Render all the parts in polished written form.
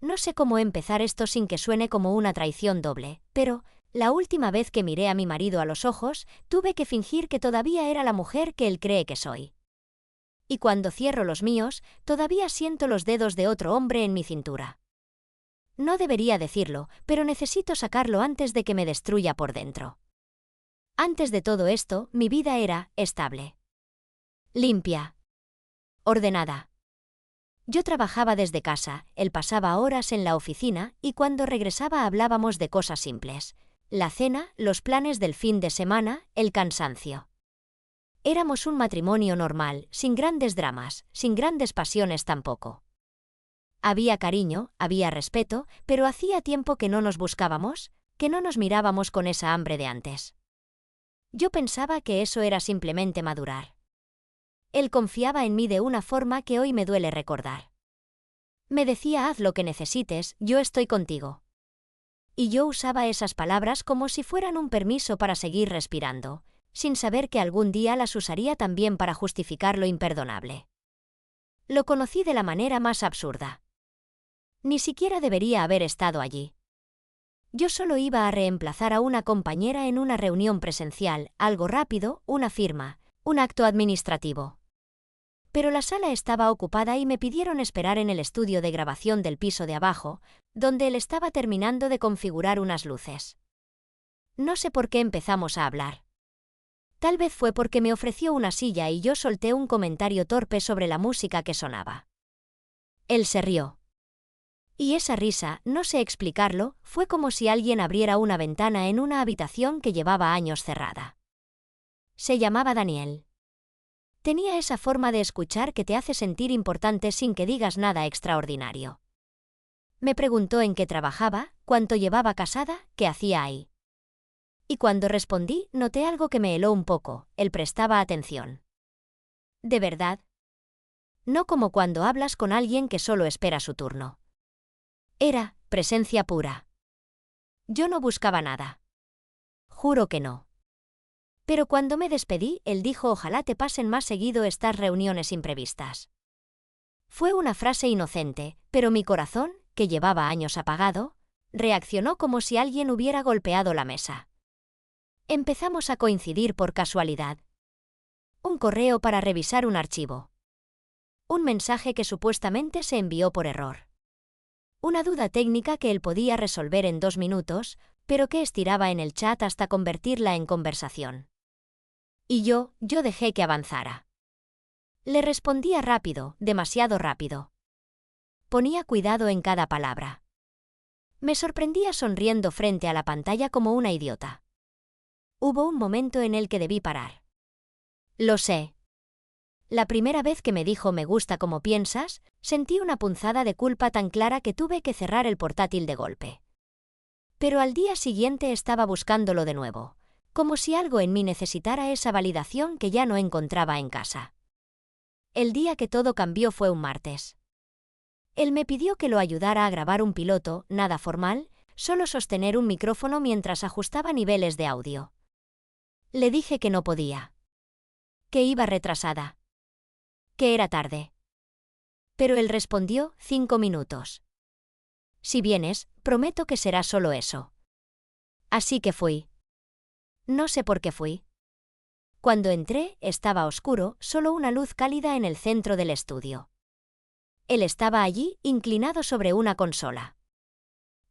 No sé cómo empezar esto sin que suene como una traición doble, pero, la última vez que miré a mi marido a los ojos, tuve que fingir que todavía era la mujer que él cree que soy. Y cuando cierro los míos, todavía siento los dedos de otro hombre en mi cintura. No debería decirlo, pero necesito sacarlo antes de que me destruya por dentro. Antes de todo esto, mi vida era estable. Limpia. Ordenada. Yo trabajaba desde casa, él pasaba horas en la oficina y cuando regresaba hablábamos de cosas simples. La cena, los planes del fin de semana, el cansancio. Éramos un matrimonio normal, sin grandes dramas, sin grandes pasiones tampoco. Había cariño, había respeto, pero hacía tiempo que no nos buscábamos, que no nos mirábamos con esa hambre de antes. Yo pensaba que eso era simplemente madurar. Él confiaba en mí de una forma que hoy me duele recordar. Me decía: haz lo que necesites, yo estoy contigo. Y yo usaba esas palabras como si fueran un permiso para seguir respirando, sin saber que algún día las usaría también para justificar lo imperdonable. Lo conocí de la manera más absurda. Ni siquiera debería haber estado allí. Yo solo iba a reemplazar a una compañera en una reunión presencial, algo rápido, una firma, un acto administrativo. Pero la sala estaba ocupada y me pidieron esperar en el estudio de grabación del piso de abajo, donde él estaba terminando de configurar unas luces. No sé por qué empezamos a hablar. Tal vez fue porque me ofreció una silla y yo solté un comentario torpe sobre la música que sonaba. Él se rió. Y esa risa, no sé explicarlo, fue como si alguien abriera una ventana en una habitación que llevaba años cerrada. Se llamaba Daniel. Tenía esa forma de escuchar que te hace sentir importante sin que digas nada extraordinario. Me preguntó en qué trabajaba, cuánto llevaba casada, qué hacía ahí. Y cuando respondí, noté algo que me heló un poco, él prestaba atención. ¿De verdad? No como cuando hablas con alguien que solo espera su turno. Era presencia pura. Yo no buscaba nada. Juro que no. Pero cuando me despedí, él dijo: ojalá te pasen más seguido estas reuniones imprevistas. Fue una frase inocente, pero mi corazón, que llevaba años apagado, reaccionó como si alguien hubiera golpeado la mesa. Empezamos a coincidir por casualidad. Un correo para revisar un archivo. Un mensaje que supuestamente se envió por error. Una duda técnica que él podía resolver en 2 minutos, pero que estiraba en el chat hasta convertirla en conversación. Y yo dejé que avanzara. Le respondía rápido, demasiado rápido. Ponía cuidado en cada palabra. Me sorprendía sonriendo frente a la pantalla como una idiota. Hubo un momento en el que debí parar. Lo sé. La primera vez que me dijo «me gusta como piensas», sentí una punzada de culpa tan clara que tuve que cerrar el portátil de golpe. Pero al día siguiente estaba buscándolo de nuevo, como si algo en mí necesitara esa validación que ya no encontraba en casa. El día que todo cambió fue un martes. Él me pidió que lo ayudara a grabar un piloto, nada formal, solo sostener un micrófono mientras ajustaba niveles de audio. Le dije que no podía. Que iba retrasada. Que era tarde. Pero él respondió: 5 minutos. Si vienes, prometo que será solo eso. Así que fui. No sé por qué fui. Cuando entré, estaba oscuro, solo una luz cálida en el centro del estudio. Él estaba allí, inclinado sobre una consola.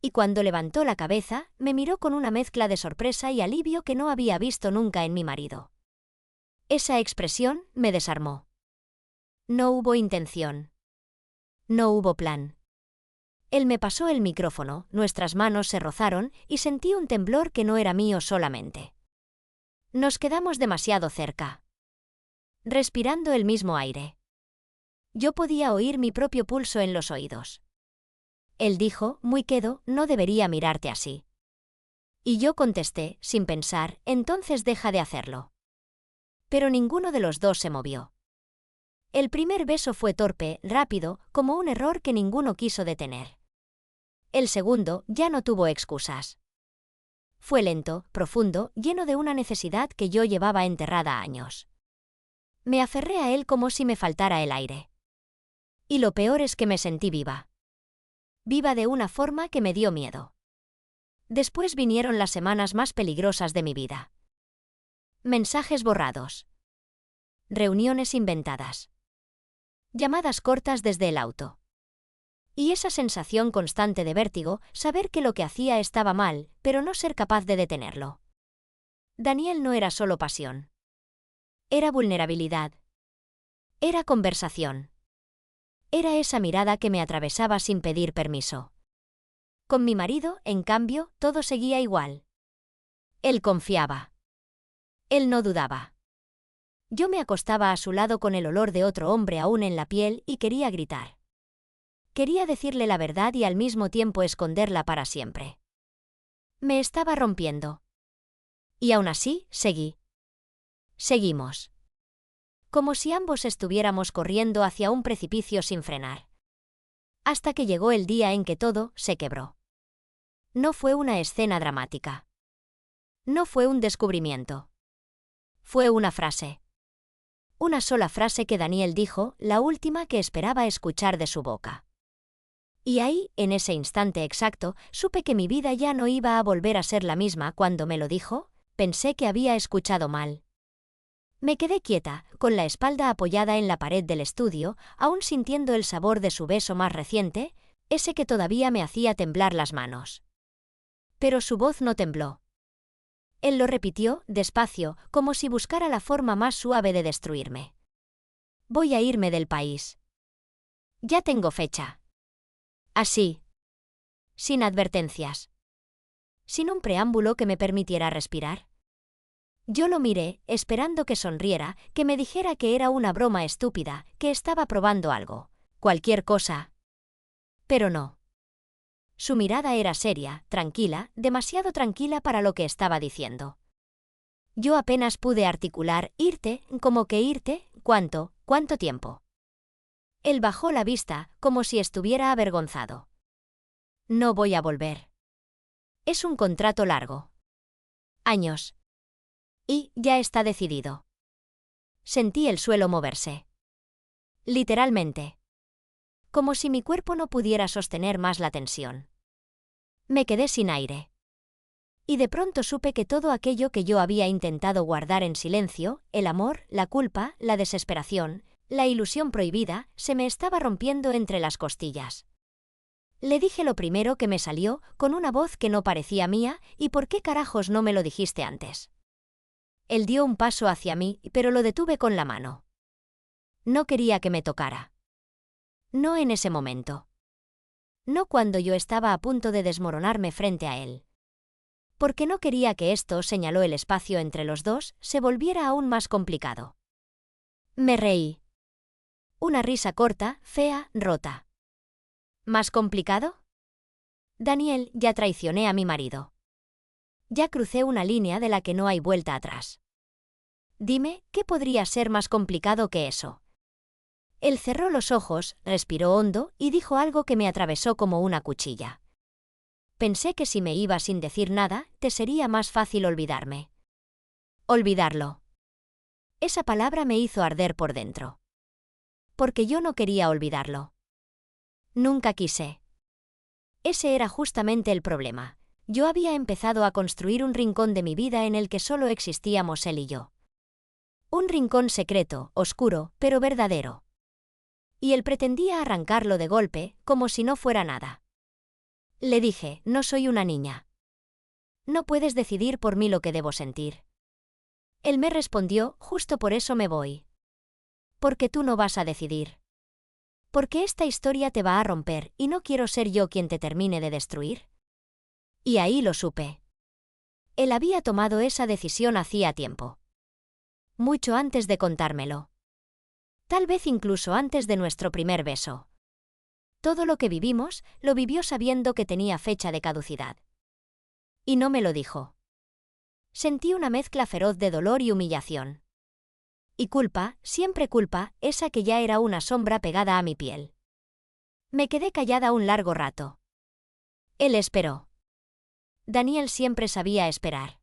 Y cuando levantó la cabeza, me miró con una mezcla de sorpresa y alivio que no había visto nunca en mi marido. Esa expresión me desarmó. No hubo intención. No hubo plan. Él me pasó el micrófono, nuestras manos se rozaron y sentí un temblor que no era mío solamente. Nos quedamos demasiado cerca. Respirando el mismo aire. Yo podía oír mi propio pulso en los oídos. Él dijo, muy quedo: no debería mirarte así. Y yo contesté, sin pensar: entonces deja de hacerlo. Pero ninguno de los dos se movió. El primer beso fue torpe, rápido, como un error que ninguno quiso detener. El segundo ya no tuvo excusas. Fue lento, profundo, lleno de una necesidad que yo llevaba enterrada años. Me aferré a él como si me faltara el aire. Y lo peor es que me sentí viva. viva de una forma que me dio miedo. Después vinieron las semanas más peligrosas de mi vida. Mensajes borrados. Reuniones inventadas. Llamadas cortas desde el auto. Y esa sensación constante de vértigo, saber que lo que hacía estaba mal, pero no ser capaz de detenerlo. Daniel no era solo pasión. Era vulnerabilidad. Era conversación. Era esa mirada que me atravesaba sin pedir permiso. Con mi marido, en cambio, todo seguía igual. Él confiaba. Él no dudaba. Yo me acostaba a su lado con el olor de otro hombre aún en la piel y quería gritar. Quería decirle la verdad y al mismo tiempo esconderla para siempre. Me estaba rompiendo. Y aún así, seguí. Seguimos. Como si ambos estuviéramos corriendo hacia un precipicio sin frenar. Hasta que llegó el día en que todo se quebró. No fue una escena dramática. No fue un descubrimiento. Fue una frase. Una sola frase que Daniel dijo, la última que esperaba escuchar de su boca. Y ahí, en ese instante exacto, supe que mi vida ya no iba a volver a ser la misma. Cuando me lo dijo, pensé que había escuchado mal. Me quedé quieta, con la espalda apoyada en la pared del estudio, aún sintiendo el sabor de su beso más reciente, ese que todavía me hacía temblar las manos. Pero su voz no tembló. Él lo repitió, despacio, como si buscara la forma más suave de destruirme. Voy a irme del país. Ya tengo fecha. Así. Sin advertencias. Sin un preámbulo que me permitiera respirar. Yo lo miré, esperando que sonriera, que me dijera que era una broma estúpida, que estaba probando algo. Cualquier cosa. Pero no. Su mirada era seria, tranquila, demasiado tranquila para lo que estaba diciendo. Yo apenas pude articular, irte, como que irte, ¿cuánto tiempo? Él bajó la vista, como si estuviera avergonzado. No voy a volver. Es un contrato largo. Años. Y ya está decidido. Sentí el suelo moverse. Literalmente. Como si mi cuerpo no pudiera sostener más la tensión. Me quedé sin aire. Y de pronto supe que todo aquello que yo había intentado guardar en silencio, el amor, la culpa, la desesperación, la ilusión prohibida, se me estaba rompiendo entre las costillas. Le dije lo primero que me salió, con una voz que no parecía mía, ¿y por qué carajos no me lo dijiste antes? Él dio un paso hacia mí, pero lo detuve con la mano. No quería que me tocara. No en ese momento. No cuando yo estaba a punto de desmoronarme frente a él. Porque no quería que esto, señaló el espacio entre los dos, se volviera aún más complicado. Me reí. Una risa corta, fea, rota. ¿Más complicado? Daniel, ya traicioné a mi marido. Ya crucé una línea de la que no hay vuelta atrás. Dime, ¿qué podría ser más complicado que eso? Él cerró los ojos, respiró hondo y dijo algo que me atravesó como una cuchilla. Pensé que si me iba sin decir nada, te sería más fácil olvidarme. Olvidarlo. Esa palabra me hizo arder por dentro. Porque yo no quería olvidarlo. Nunca quise. Ese era justamente el problema. Yo había empezado a construir un rincón de mi vida en el que solo existíamos él y yo. Un rincón secreto, oscuro, pero verdadero. Y él pretendía arrancarlo de golpe, como si no fuera nada. Le dije, no soy una niña. No puedes decidir por mí lo que debo sentir. Él me respondió, justo por eso me voy. Porque tú no vas a decidir. Porque esta historia te va a romper y no quiero ser yo quien te termine de destruir. Y ahí lo supe. Él había tomado esa decisión hacía tiempo. Mucho antes de contármelo. Tal vez incluso antes de nuestro primer beso. Todo lo que vivimos, lo vivió sabiendo que tenía fecha de caducidad. Y no me lo dijo. Sentí una mezcla feroz de dolor y humillación. Y culpa, siempre culpa, esa que ya era una sombra pegada a mi piel. Me quedé callada un largo rato. Él esperó. Daniel siempre sabía esperar.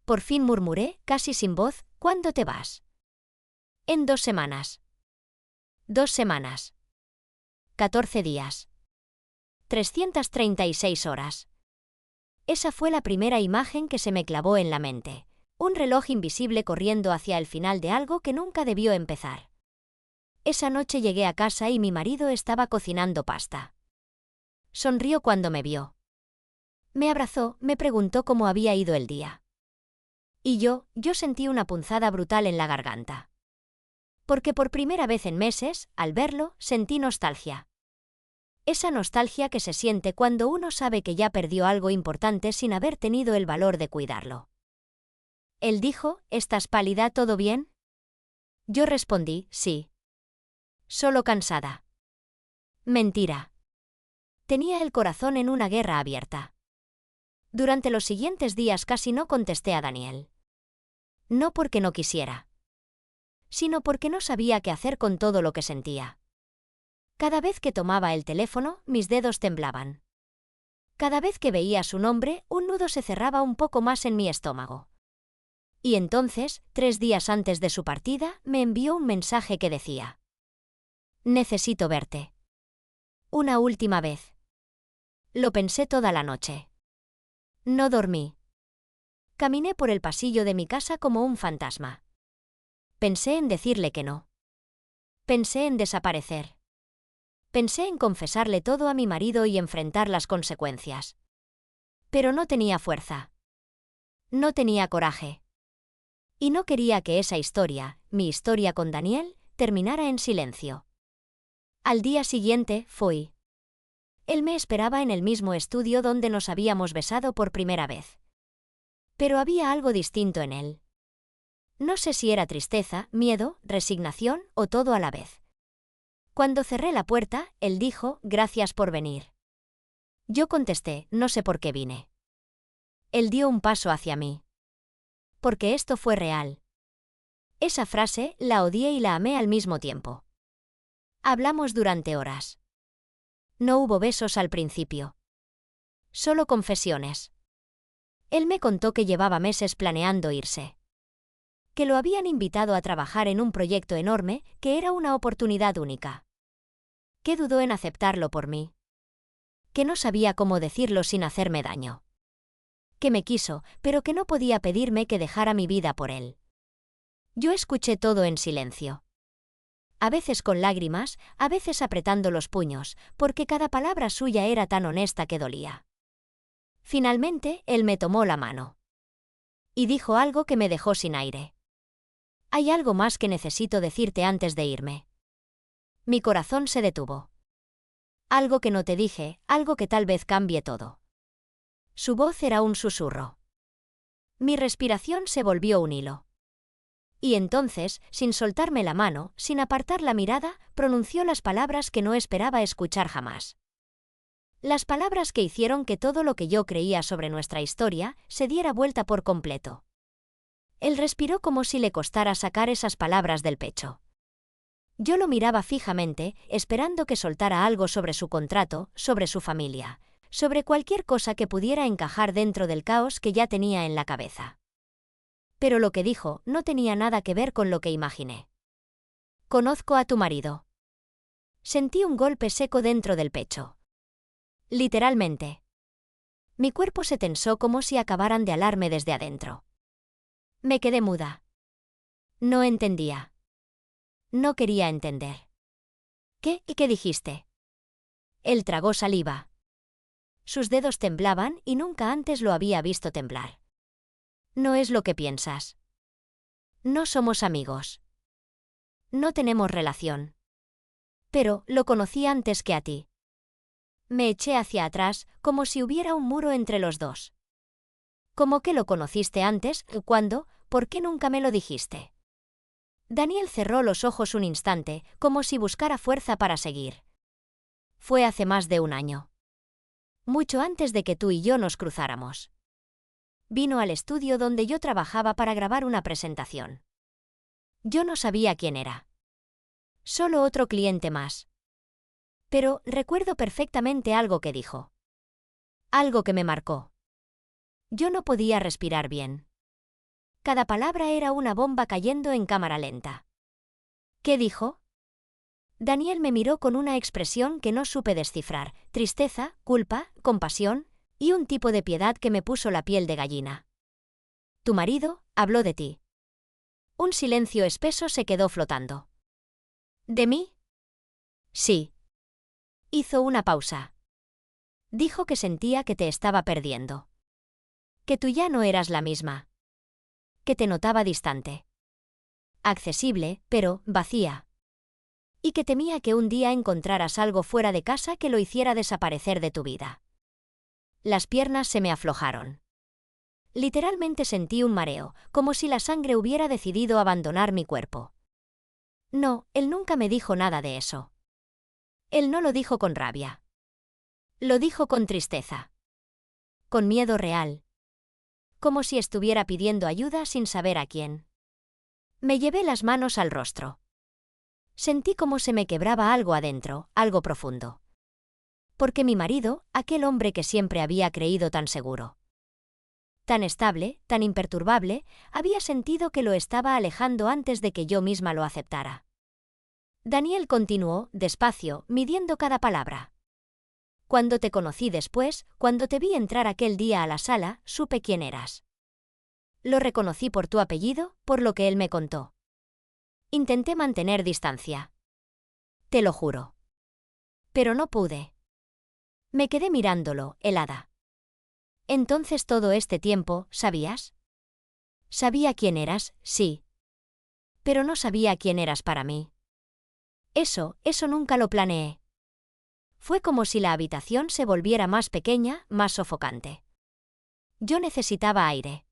Por fin murmuré, casi sin voz, ¿cuándo te vas? En 2 semanas. 2 semanas. 14 días. 336 horas. Esa fue la primera imagen que se me clavó en la mente. Un reloj invisible corriendo hacia el final de algo que nunca debió empezar. Esa noche llegué a casa y mi marido estaba cocinando pasta. Sonrió cuando me vio. Me abrazó, me preguntó cómo había ido el día. Y yo sentí una punzada brutal en la garganta. Porque por primera vez en meses, al verlo, sentí nostalgia. Esa nostalgia que se siente cuando uno sabe que ya perdió algo importante sin haber tenido el valor de cuidarlo. Él dijo, ¿estás pálida, todo bien? Yo respondí, sí. Solo cansada. Mentira. Tenía el corazón en una guerra abierta. Durante los siguientes días casi no contesté a Daniel. No porque no quisiera, sino porque no sabía qué hacer con todo lo que sentía. Cada vez que tomaba el teléfono, mis dedos temblaban. Cada vez que veía su nombre, un nudo se cerraba un poco más en mi estómago. Y entonces, 3 días antes de su partida, me envió un mensaje que decía: necesito verte. Una última vez. Lo pensé toda la noche. No dormí. Caminé por el pasillo de mi casa como un fantasma. Pensé en decirle que no. Pensé en desaparecer. Pensé en confesarle todo a mi marido y enfrentar las consecuencias. Pero no tenía fuerza. No tenía coraje. Y no quería que esa historia, mi historia con Daniel, terminara en silencio. Al día siguiente, fui. Él me esperaba en el mismo estudio donde nos habíamos besado por primera vez. Pero había algo distinto en él. No sé si era tristeza, miedo, resignación o todo a la vez. Cuando cerré la puerta, él dijo, gracias por venir. Yo contesté, no sé por qué vine. Él dio un paso hacia mí. Porque esto fue real. Esa frase, la odié y la amé al mismo tiempo. Hablamos durante horas. No hubo besos al principio. Solo confesiones. Él me contó que llevaba meses planeando irse. Que lo habían invitado a trabajar en un proyecto enorme, que era una oportunidad única. Que dudó en aceptarlo por mí. Que no sabía cómo decirlo sin hacerme daño. Que me quiso, pero que no podía pedirme que dejara mi vida por él. Yo escuché todo en silencio. A veces con lágrimas, a veces apretando los puños, porque cada palabra suya era tan honesta que dolía. Finalmente, él me tomó la mano. Y dijo algo que me dejó sin aire. Hay algo más que necesito decirte antes de irme. Mi corazón se detuvo. Algo que no te dije, algo que tal vez cambie todo. Su voz era un susurro. Mi respiración se volvió un hilo. Y entonces, sin soltarme la mano, sin apartar la mirada, pronunció las palabras que no esperaba escuchar jamás. Las palabras que hicieron que todo lo que yo creía sobre nuestra historia se diera vuelta por completo. Él respiró como si le costara sacar esas palabras del pecho. Yo lo miraba fijamente, esperando que soltara algo sobre su contrato, sobre su familia, sobre cualquier cosa que pudiera encajar dentro del caos que ya tenía en la cabeza. Pero lo que dijo no tenía nada que ver con lo que imaginé. Conozco a tu marido. Sentí un golpe seco dentro del pecho. Literalmente. Mi cuerpo se tensó como si acabaran de alarme desde adentro. Me quedé muda. No entendía. No quería entender. ¿Qué? ¿Y qué dijiste? Él tragó saliva. Sus dedos temblaban y nunca antes lo había visto temblar. No es lo que piensas. No somos amigos. No tenemos relación. Pero lo conocí antes que a ti. Me eché hacia atrás, como si hubiera un muro entre los dos. ¿Cómo que lo conociste antes? ¿Cuándo? ¿Por qué nunca me lo dijiste? Daniel cerró los ojos un instante, como si buscara fuerza para seguir. Fue hace más de un año. Mucho antes de que tú y yo nos cruzáramos. Vino al estudio donde yo trabajaba para grabar una presentación. Yo no sabía quién era. Solo otro cliente más. Pero recuerdo perfectamente algo que dijo. Algo que me marcó. Yo no podía respirar bien. Cada palabra era una bomba cayendo en cámara lenta. ¿Qué dijo? Daniel me miró con una expresión que no supe descifrar: tristeza, culpa, compasión y un tipo de piedad que me puso la piel de gallina. Tu marido habló de ti. Un silencio espeso se quedó flotando. ¿De mí? Sí. Hizo una pausa. Dijo que sentía que te estaba perdiendo. Que tú ya no eras la misma. Que te notaba distante. Accesible, pero vacía. Y que temía que un día encontraras algo fuera de casa que lo hiciera desaparecer de tu vida. Las piernas se me aflojaron. Literalmente sentí un mareo, como si la sangre hubiera decidido abandonar mi cuerpo. No, él nunca me dijo nada de eso. Él no lo dijo con rabia. Lo dijo con tristeza. Con miedo real. Como si estuviera pidiendo ayuda sin saber a quién. Me llevé las manos al rostro. Sentí como se me quebraba algo adentro, algo profundo. Porque mi marido, aquel hombre que siempre había creído tan seguro, tan estable, tan imperturbable, había sentido que lo estaba alejando antes de que yo misma lo aceptara. Daniel continuó, despacio, midiendo cada palabra. Cuando te conocí después, cuando te vi entrar aquel día a la sala, supe quién eras. Lo reconocí por tu apellido, por lo que él me contó. Intenté mantener distancia. Te lo juro. Pero no pude. Me quedé mirándolo, helada. Entonces todo este tiempo, ¿sabías? Sabía quién eras, sí. Pero no sabía quién eras para mí. Eso nunca lo planeé. Fue como si la habitación se volviera más pequeña, más sofocante. Yo necesitaba aire.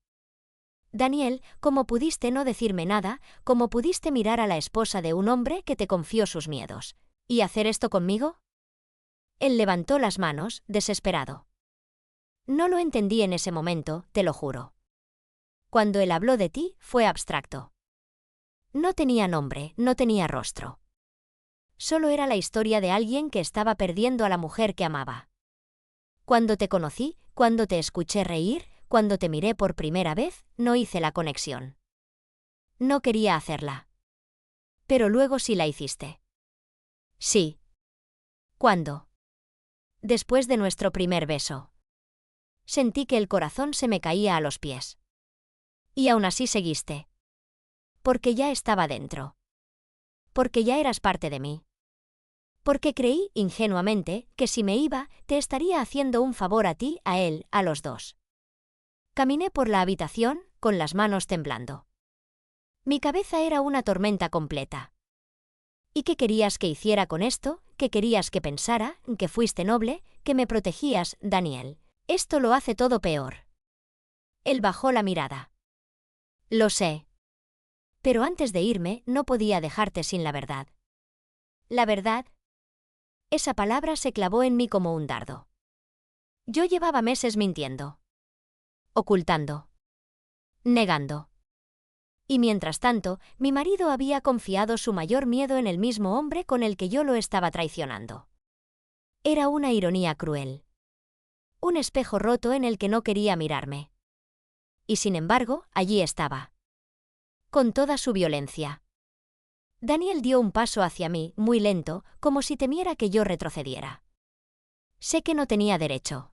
Daniel, ¿cómo pudiste no decirme nada? ¿Cómo pudiste mirar a la esposa de un hombre que te confió sus miedos y hacer esto conmigo? Él levantó las manos, desesperado. No lo entendí en ese momento, te lo juro. Cuando él habló de ti, fue abstracto. No tenía nombre, no tenía rostro. Solo era la historia de alguien que estaba perdiendo a la mujer que amaba. Cuando te conocí, cuando te escuché reír, cuando te miré por primera vez, no hice la conexión. No quería hacerla. Pero luego sí la hiciste. Sí. ¿Cuándo? Después de nuestro primer beso. Sentí que el corazón se me caía a los pies. Y aún así seguiste. Porque ya estaba dentro. Porque ya eras parte de mí. Porque creí, ingenuamente, que si me iba, te estaría haciendo un favor a ti, a él, a los dos. Caminé por la habitación, con las manos temblando. Mi cabeza era una tormenta completa. ¿Y qué querías que hiciera con esto? ¿Qué querías que pensara? ¿Que fuiste noble? ¿Que me protegías, Daniel? Esto lo hace todo peor. Él bajó la mirada. Lo sé. Pero antes de irme, no podía dejarte sin la verdad. ¿La verdad? Esa palabra se clavó en mí como un dardo. Yo llevaba meses mintiendo. Ocultando. Negando. Y mientras tanto, mi marido había confiado su mayor miedo en el mismo hombre con el que yo lo estaba traicionando. Era una ironía cruel. Un espejo roto en el que no quería mirarme. Y sin embargo, allí estaba. Con toda su violencia. Daniel dio un paso hacia mí, muy lento, como si temiera que yo retrocediera. Sé que no tenía derecho.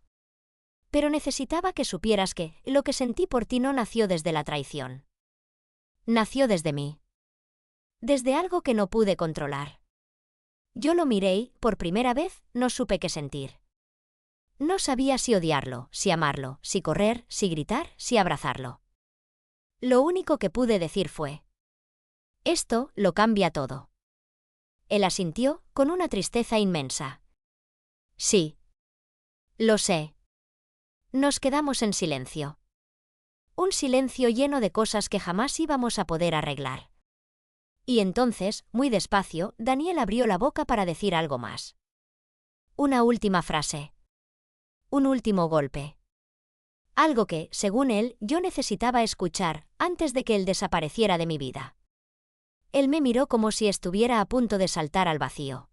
Pero necesitaba que supieras que lo que sentí por ti no nació desde la traición. Nació desde mí. Desde algo que no pude controlar. Yo lo miré y, por primera vez, no supe qué sentir. No sabía si odiarlo, si amarlo, si correr, si gritar, si abrazarlo. Lo único que pude decir fue: esto lo cambia todo. Él asintió, con una tristeza inmensa. Sí. Lo sé. Nos quedamos en silencio. Un silencio lleno de cosas que jamás íbamos a poder arreglar. Y entonces, muy despacio, Daniel abrió la boca para decir algo más. Una última frase. Un último golpe. Algo que, según él, yo necesitaba escuchar, antes de que él desapareciera de mi vida. Él me miró como si estuviera a punto de saltar al vacío.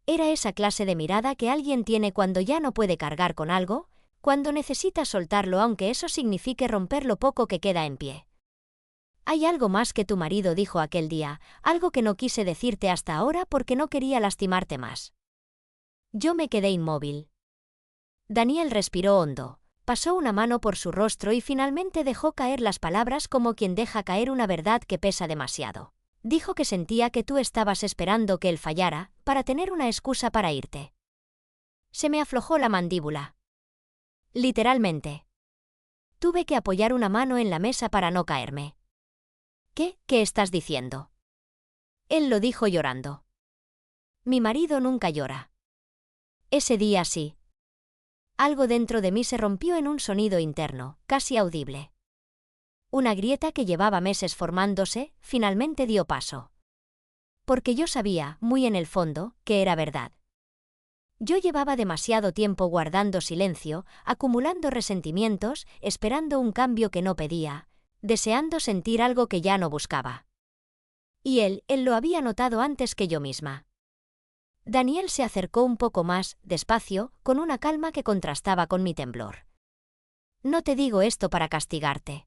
Era esa clase de mirada que alguien tiene cuando ya no puede cargar con algo, cuando necesita soltarlo aunque eso signifique romper lo poco que queda en pie. Hay algo más que tu marido dijo aquel día, algo que no quise decirte hasta ahora porque no quería lastimarte más. Yo me quedé inmóvil. Daniel respiró hondo, pasó una mano por su rostro y finalmente dejó caer las palabras como quien deja caer una verdad que pesa demasiado. Dijo que sentía que tú estabas esperando que él fallara, para tener una excusa para irte. Se me aflojó la mandíbula. Literalmente. Tuve que apoyar una mano en la mesa para no caerme. ¿Qué estás diciendo? Él lo dijo llorando. Mi marido nunca llora. Ese día sí. Algo dentro de mí se rompió en un sonido interno, casi audible. Una grieta que llevaba meses formándose, finalmente dio paso. Porque yo sabía, muy en el fondo, que era verdad. Yo llevaba demasiado tiempo guardando silencio, acumulando resentimientos, esperando un cambio que no pedía, deseando sentir algo que ya no buscaba. Y él lo había notado antes que yo misma. Daniel se acercó un poco más, despacio, con una calma que contrastaba con mi temblor. No te digo esto para castigarte.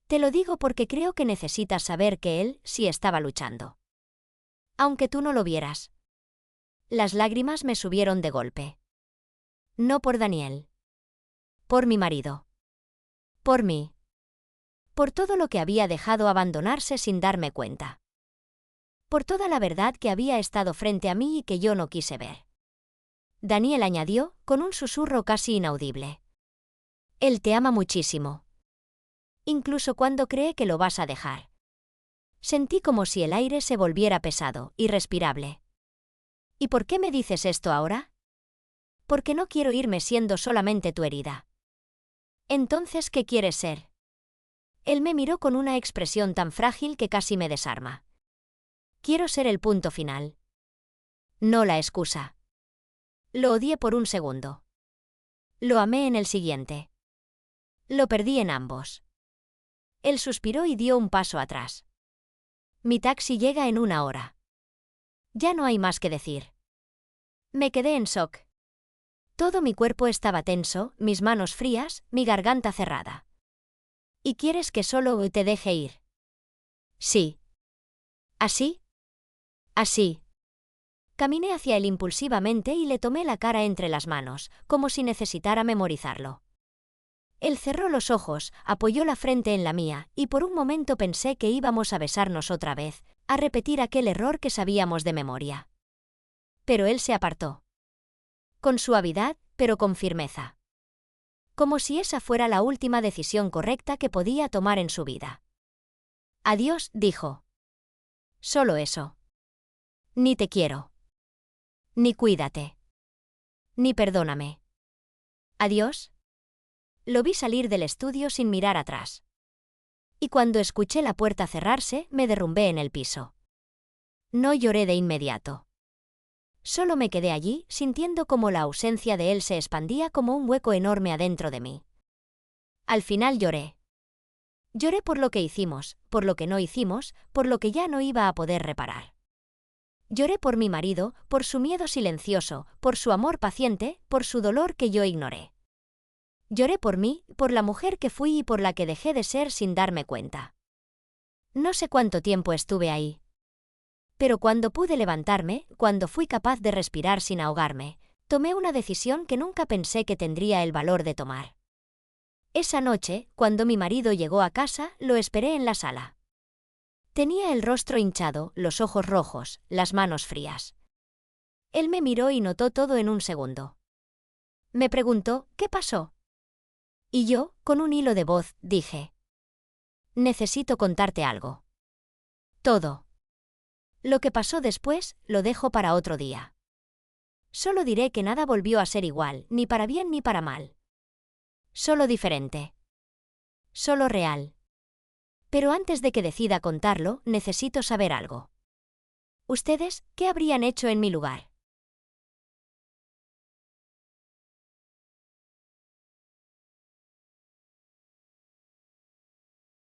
Te lo digo porque creo que necesitas saber que él sí estaba luchando. Aunque tú no lo vieras. Las lágrimas me subieron de golpe. No por Daniel. Por mi marido. Por mí. Por todo lo que había dejado abandonarse sin darme cuenta. Por toda la verdad que había estado frente a mí y que yo no quise ver. Daniel añadió, con un susurro casi inaudible. Él te ama muchísimo. Incluso cuando cree que lo vas a dejar. Sentí como si el aire se volviera pesado, irrespirable. ¿Y por qué me dices esto ahora? Porque no quiero irme siendo solamente tu herida. Entonces, ¿qué quieres ser? Él me miró con una expresión tan frágil que casi me desarma. Quiero ser el punto final. No la excusa. Lo odié por un segundo. Lo amé en el siguiente. Lo perdí en ambos. Él suspiró y dio un paso atrás. Mi taxi llega en 1 hora. Ya no hay más que decir. Me quedé en shock. Todo mi cuerpo estaba tenso, mis manos frías, mi garganta cerrada. ¿Y quieres que solo te deje ir? Sí. ¿Así? Así. Caminé hacia él impulsivamente y le tomé la cara entre las manos, como si necesitara memorizarlo. Él cerró los ojos, apoyó la frente en la mía, y por un momento pensé que íbamos a besarnos otra vez, a repetir aquel error que sabíamos de memoria. Pero él se apartó. Con suavidad, pero con firmeza. Como si esa fuera la última decisión correcta que podía tomar en su vida. Adiós, dijo. Solo eso. Ni te quiero. Ni cuídate. Ni perdóname. Adiós. Lo vi salir del estudio sin mirar atrás. Y cuando escuché la puerta cerrarse, me derrumbé en el piso. No lloré de inmediato. Solo me quedé allí, sintiendo cómo la ausencia de él se expandía como un hueco enorme adentro de mí. Al final lloré. Lloré por lo que hicimos, por lo que no hicimos, por lo que ya no iba a poder reparar. Lloré por mi marido, por su miedo silencioso, por su amor paciente, por su dolor que yo ignoré. Lloré por mí, por la mujer que fui y por la que dejé de ser sin darme cuenta. No sé cuánto tiempo estuve ahí. Pero cuando pude levantarme, cuando fui capaz de respirar sin ahogarme, tomé una decisión que nunca pensé que tendría el valor de tomar. Esa noche, cuando mi marido llegó a casa, lo esperé en la sala. Tenía el rostro hinchado, los ojos rojos, las manos frías. Él me miró y notó todo en un segundo. Me preguntó, ¿qué pasó? Y yo, con un hilo de voz, dije: necesito contarte algo. Todo. Lo que pasó después, lo dejo para otro día. Solo diré que nada volvió a ser igual, ni para bien ni para mal. Solo diferente. Solo real. Pero antes de que decida contarlo, necesito saber algo. ¿Ustedes qué habrían hecho en mi lugar?